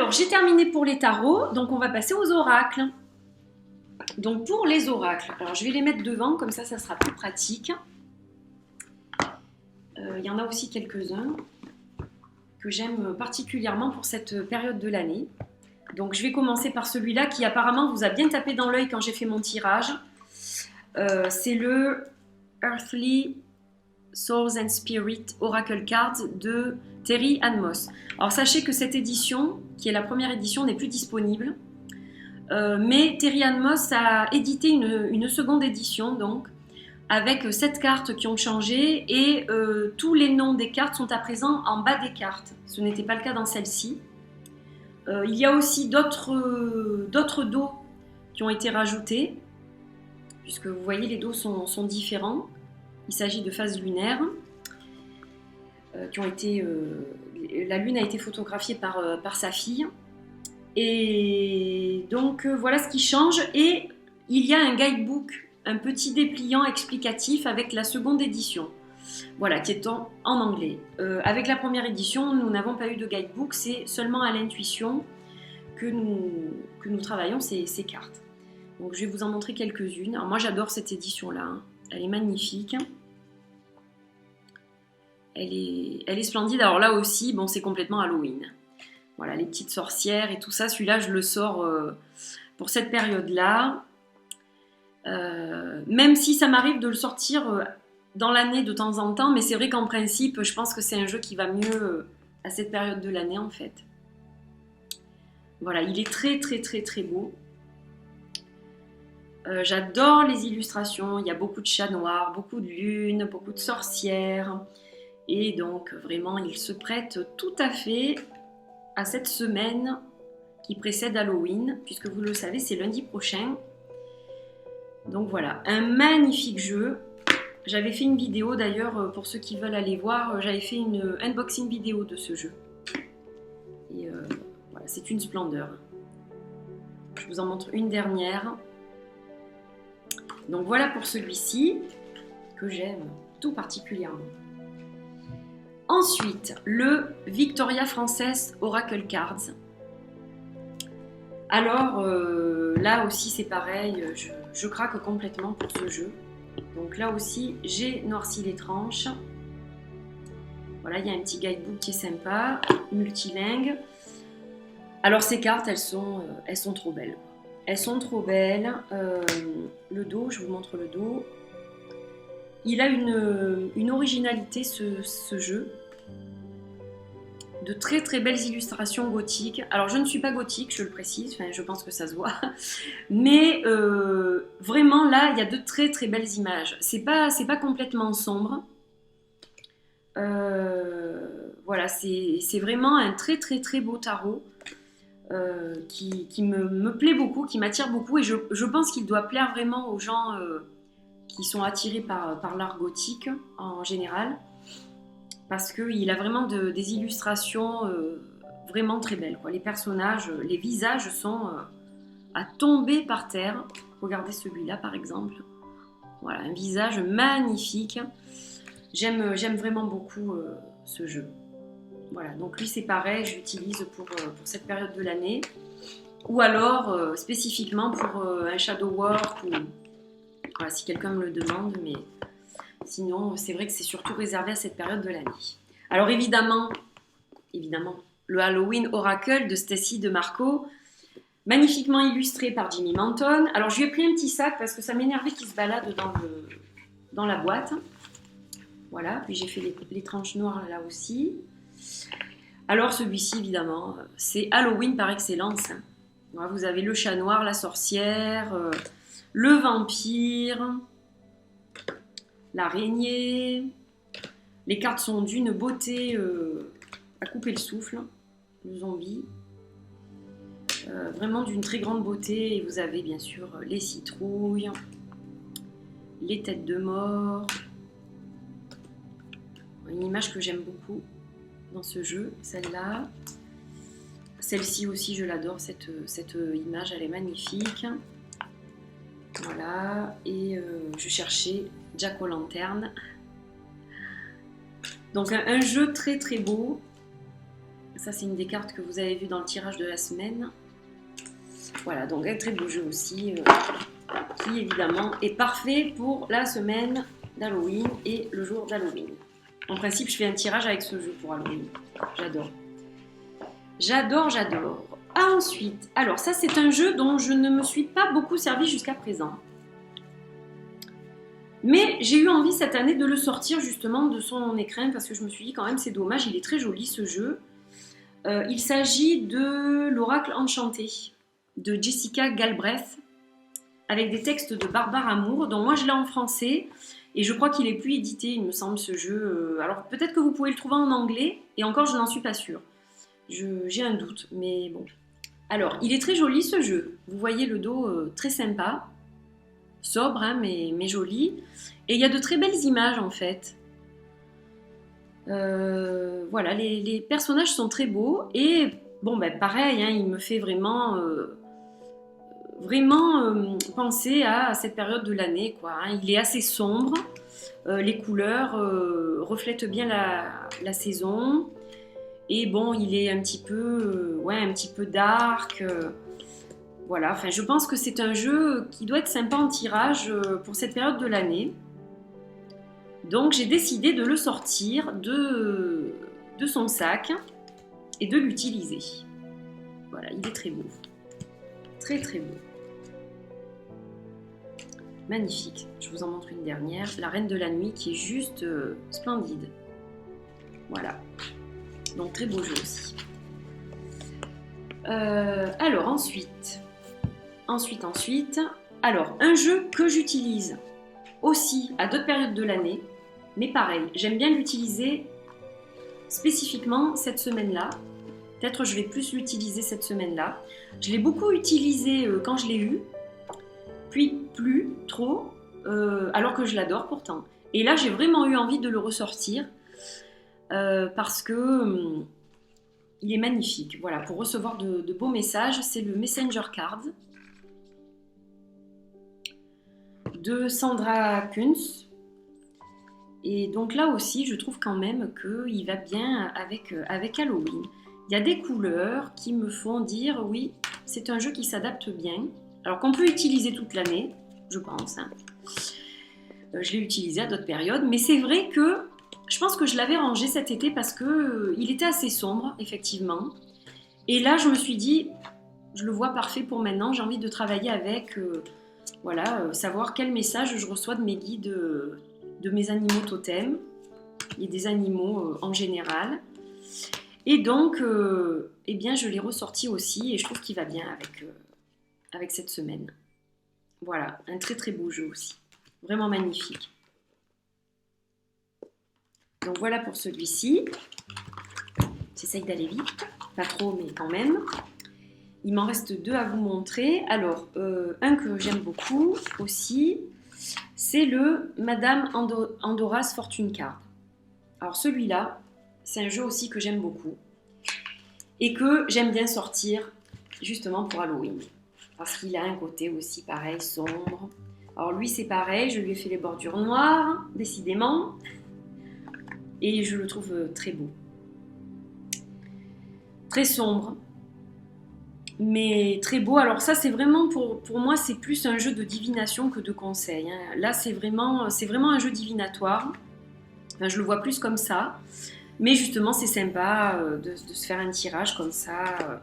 Alors, j'ai terminé pour les tarots, donc on va passer aux oracles. Donc, pour les oracles, alors je vais les mettre devant, comme ça sera plus pratique. Il y en a aussi quelques-uns que j'aime particulièrement pour cette période de l'année. Donc, je vais commencer par celui-là qui apparemment vous a bien tapé dans l'œil quand j'ai fait mon tirage. C'est le Earthly Souls and Spirit Oracle Cards de Terry Ann Moss. Alors sachez que cette édition, qui est la première édition, n'est plus disponible. Mais Terry Ann Moss a édité une seconde édition, donc, avec 7 cartes qui ont changé et tous les noms des cartes sont à présent en bas des cartes. Ce n'était pas le cas dans celle-ci. Il y a aussi d'autres dos qui ont été rajoutés, puisque vous voyez les dos sont différents. Il s'agit de phases lunaires qui ont été... la lune a été photographiée par sa fille. Et donc voilà ce qui change. Et il y a un guidebook, un petit dépliant explicatif avec la seconde édition. Voilà, qui est en anglais. Avec la première édition, nous n'avons pas eu de guidebook, c'est seulement à l'intuition que nous travaillons ces cartes. Donc je vais vous en montrer quelques-unes. Alors moi j'adore cette édition-là, hein. Elle est magnifique. Elle est splendide. Alors là aussi, bon, c'est complètement Halloween. Voilà, les petites sorcières et tout ça. Celui-là, je le sors pour cette période-là. Même si ça m'arrive de le sortir dans l'année de temps en temps, mais c'est vrai qu'en principe, je pense que c'est un jeu qui va mieux à cette période de l'année, en fait. Voilà, il est très, très, très, très beau. J'adore les illustrations. Il y a beaucoup de chats noirs, beaucoup de lunes, beaucoup de sorcières. Et donc, vraiment, il se prête tout à fait à cette semaine qui précède Halloween, puisque vous le savez, c'est lundi prochain. Donc voilà, un magnifique jeu. J'avais fait une vidéo d'ailleurs, pour ceux qui veulent aller voir, j'avais fait une unboxing vidéo de ce jeu. Et voilà, c'est une splendeur. Je vous en montre une dernière. Donc voilà pour celui-ci, que j'aime tout particulièrement. Ensuite, le Victoria Frances Oracle Cards. Alors, là aussi c'est pareil, je craque complètement pour ce jeu. Donc là aussi, j'ai noirci les tranches. Voilà, il y a un petit guidebook qui est sympa, multilingue. Alors ces cartes, elles sont trop belles. Elles sont trop belles. Le dos, je vous montre le dos. Il a une originalité ce jeu. De très très belles illustrations gothiques. Alors je ne suis pas gothique, je le précise, enfin, je pense que ça se voit. Mais vraiment là, il y a de très très belles images. C'est pas complètement sombre. Voilà, c'est vraiment un très très très beau tarot qui me plaît beaucoup, qui m'attire beaucoup. Et je pense qu'il doit plaire vraiment aux gens qui sont attirés par l'art gothique en général. Parce qu'il a vraiment des illustrations vraiment très belles, quoi. Les personnages, les visages sont à tomber par terre. Regardez celui-là par exemple. Voilà, un visage magnifique. J'aime vraiment beaucoup ce jeu. Voilà, donc lui c'est pareil, je l'utilise pour cette période de l'année. Ou alors spécifiquement pour un shadow work, ou voilà, si quelqu'un me le demande, mais... Sinon, c'est vrai que c'est surtout réservé à cette période de l'année. Alors évidemment, le Halloween Oracle de Stacy DeMarco, magnifiquement illustré par Jimmy Manton. Alors je lui ai pris un petit sac parce que ça m'énervait qu'il se balade dans la boîte. Voilà, puis j'ai fait les tranches noires là aussi. Alors celui-ci, évidemment, c'est Halloween par excellence. Voilà, vous avez le chat noir, la sorcière, le vampire... l'araignée. Les cartes sont d'une beauté à couper le souffle. Le zombie. Vraiment d'une très grande beauté. Et vous avez bien sûr les citrouilles, les têtes de mort. Une image que j'aime beaucoup dans ce jeu, celle-là. Celle-ci aussi, je l'adore, cette image, elle est magnifique. Voilà, et je cherchais Jack-o'-lanterne. Donc un jeu très très beau. Ça, c'est une des cartes que vous avez vues dans le tirage de la semaine. Voilà, donc un très beau jeu aussi, qui évidemment est parfait pour la semaine d'Halloween et le jour d'Halloween. En principe, je fais un tirage avec ce jeu pour Halloween. J'adore. J'adore, j'adore. Ensuite, alors ça, c'est un jeu dont je ne me suis pas beaucoup servi jusqu'à présent. Mais j'ai eu envie cette année de le sortir justement de son écrin parce que je me suis dit quand même c'est dommage, il est très joli ce jeu. Il s'agit de l'Oracle Enchanté de Jessica Galbraith avec des textes de Barbare Amour, dont moi je l'ai en français et je crois qu'il est plus édité, il me semble, ce jeu. Alors peut-être que vous pouvez le trouver en anglais et encore je n'en suis pas sûre. J'ai un doute, mais bon. Alors, il est très joli ce jeu. Vous voyez le dos très sympa, sobre hein, mais joli. Et il y a de très belles images en fait. Voilà, les personnages sont très beaux et bon ben pareil, hein, il me fait vraiment penser à cette période de l'année quoi. Hein. Il est assez sombre, les couleurs reflètent bien la saison et bon il est un petit peu dark. Voilà, enfin je pense que c'est un jeu qui doit être sympa en tirage pour cette période de l'année. Donc j'ai décidé de le sortir de son sac et de l'utiliser. Voilà, il est très beau. Très très beau. Magnifique. Je vous en montre une dernière. La Reine de la Nuit qui est juste splendide. Voilà. Donc très beau jeu aussi. Alors ensuite. Alors un jeu que j'utilise aussi à d'autres périodes de l'année. Mais pareil, j'aime bien l'utiliser spécifiquement cette semaine-là. Peut-être je vais plus l'utiliser cette semaine-là. Je l'ai beaucoup utilisé quand je l'ai eu, puis plus trop, alors que je l'adore pourtant. Et là, j'ai vraiment eu envie de le ressortir parce que il est magnifique. Voilà, pour recevoir de beaux messages, c'est le Messenger Card de Sandra Kunz. Et donc là aussi, je trouve quand même qu'il va bien avec Halloween. Il y a des couleurs qui me font dire, oui, c'est un jeu qui s'adapte bien. Alors qu'on peut utiliser toute l'année, je pense. Hein. Je l'ai utilisé à d'autres périodes, mais c'est vrai que je pense que je l'avais rangé cet été parce qu'il était assez sombre, effectivement. Et là, je me suis dit, je le vois parfait pour maintenant, j'ai envie de travailler avec, savoir quel message je reçois de mes guides, de mes animaux totems et des animaux en général. Et donc, eh bien, je l'ai ressorti aussi et je trouve qu'il va bien avec cette semaine. Voilà, un très très beau jeu aussi. Vraiment magnifique. Donc voilà pour celui-ci. J'essaye d'aller vite. Pas trop, mais quand même. Il m'en reste deux à vous montrer. Alors, un que j'aime beaucoup aussi, c'est le Madame Andora's Fortune Card. Alors celui-là, c'est un jeu aussi que j'aime beaucoup et que j'aime bien sortir justement pour Halloween. Parce qu'il a un côté aussi pareil, sombre. Alors lui c'est pareil, je lui ai fait les bordures noires, décidément. Et je le trouve très beau. Très sombre. Mais très beau. Alors ça c'est vraiment pour moi c'est plus un jeu de divination que de conseil. Hein. Là c'est vraiment un jeu divinatoire. Enfin, je le vois plus comme ça. Mais justement c'est sympa de se faire un tirage comme ça.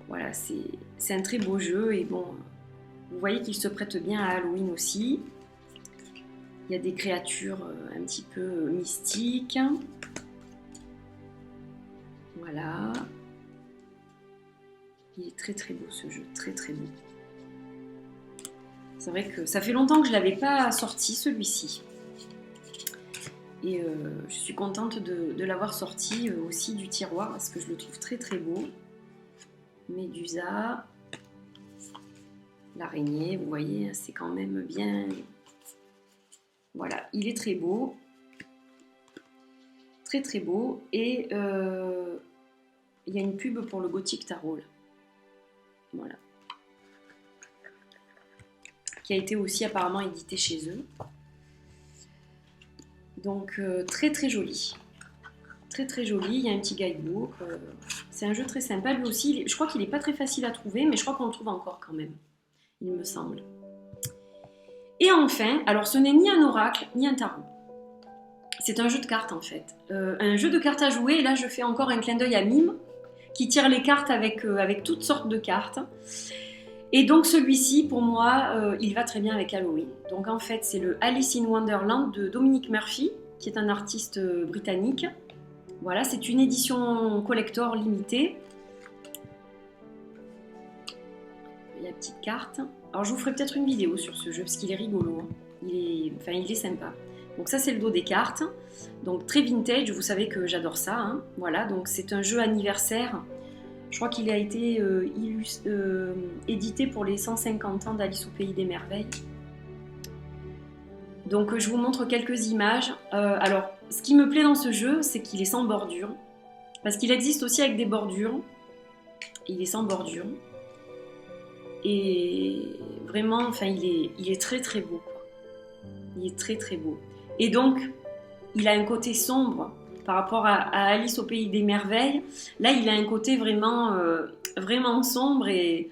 Voilà, c'est un très beau jeu et bon, vous voyez qu'il se prête bien à Halloween aussi. Il y a des créatures un petit peu mystiques. Voilà. Il est très très beau ce jeu, très très beau. C'est vrai que ça fait longtemps que je ne l'avais pas sorti celui-ci. Et je suis contente de l'avoir sorti aussi du tiroir parce que je le trouve très très beau. Médusa, l'araignée, vous voyez, c'est quand même bien... Voilà, il est très beau. Très très beau. Et il y a une pub pour le Gothic Tarot là. Voilà. Qui a été aussi apparemment édité chez eux. Donc très très joli. Très très joli, il y a un petit guidebook. C'est un jeu très sympa, lui aussi. Je crois qu'il n'est pas très facile à trouver, mais je crois qu'on le trouve encore quand même, il me semble. Et enfin, alors ce n'est ni un oracle, ni un tarot. C'est un jeu de cartes en fait. Un jeu de cartes à jouer, et là je fais encore un clin d'œil à Mime, qui tire les cartes avec toutes sortes de cartes. Et donc celui-ci, pour moi, il va très bien avec Halloween. Donc en fait, c'est le Alice in Wonderland de Dominic Murphy, qui est un artiste britannique. Voilà, c'est une édition collector limitée. La petite carte. Alors je vous ferai peut-être une vidéo sur ce jeu, parce qu'il est rigolo. Il est sympa. Donc ça, c'est le dos des cartes. Donc très vintage, vous savez que j'adore ça. Hein. Voilà, donc c'est un jeu anniversaire. Je crois qu'il a été édité pour les 150 ans d'Alice au Pays des Merveilles. Donc je vous montre quelques images. Alors, ce qui me plaît dans ce jeu, c'est qu'il est sans bordure. Parce qu'il existe aussi avec des bordures. Il est sans bordure. Et vraiment, enfin, il est très très beau. Quoi. Il est très très beau. Et donc, il a un côté sombre par rapport à Alice au Pays des Merveilles. Là, il a un côté vraiment, vraiment sombre et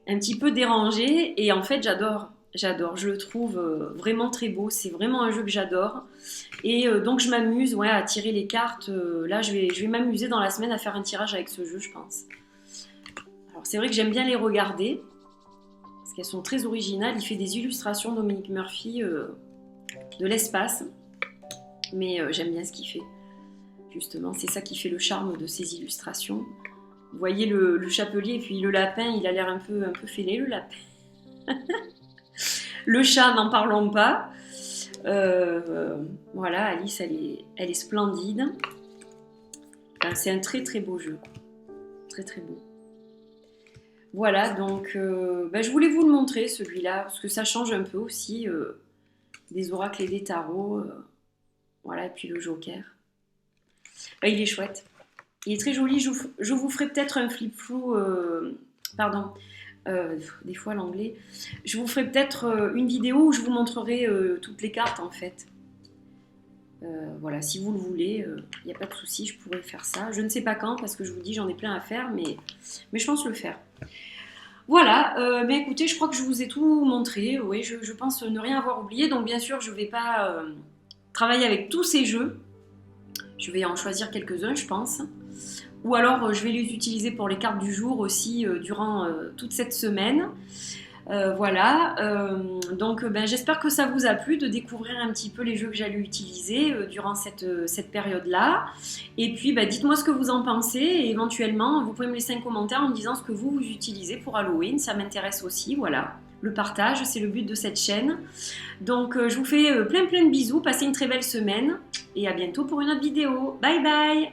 un petit peu dérangé. Et en fait, j'adore. Je le trouve vraiment très beau. C'est vraiment un jeu que j'adore. Et donc, je m'amuse à tirer les cartes. Là, je vais m'amuser dans la semaine à faire un tirage avec ce jeu, je pense. Alors, c'est vrai que j'aime bien les regarder. Parce qu'elles sont très originales. Il fait des illustrations, Dominic Murphy, de l'espace. Mais j'aime bien ce qu'il fait. Justement, c'est ça qui fait le charme de ces illustrations. Vous voyez le chapelier et puis le lapin, il a l'air un peu fêlé, le lapin. Le chat, n'en parlons pas. Voilà, Alice, elle est splendide. Enfin, c'est un très très beau jeu. Très très beau. Voilà, donc je voulais vous le montrer, celui-là, parce que ça change un peu aussi des oracles et des tarots. Voilà, et puis le joker. Il est chouette. Il est très joli. Je vous ferai peut-être un flip flou. Des fois l'anglais. Je vous ferai peut-être une vidéo où je vous montrerai toutes les cartes en fait. Voilà, si vous le voulez, il n'y a pas de souci, je pourrais faire ça. Je ne sais pas quand parce que je vous dis j'en ai plein à faire, mais je pense le faire. Voilà, mais écoutez, je crois que je vous ai tout montré. Oui, je pense ne rien avoir oublié. Donc bien sûr, je ne vais pas travailler avec tous ces jeux. Je vais en choisir quelques-uns, je pense. Ou alors, je vais les utiliser pour les cartes du jour aussi durant toute cette semaine. Voilà. Donc, j'espère que ça vous a plu de découvrir un petit peu les jeux que j'allais utiliser durant cette période-là. Et puis, dites-moi ce que vous en pensez. Et éventuellement, vous pouvez me laisser un commentaire en me disant ce que vous utilisez pour Halloween. Ça m'intéresse aussi, voilà. Le partage, c'est le but de cette chaîne. Donc, je vous fais plein de bisous. Passez une très belle semaine. Et à bientôt pour une autre vidéo. Bye bye!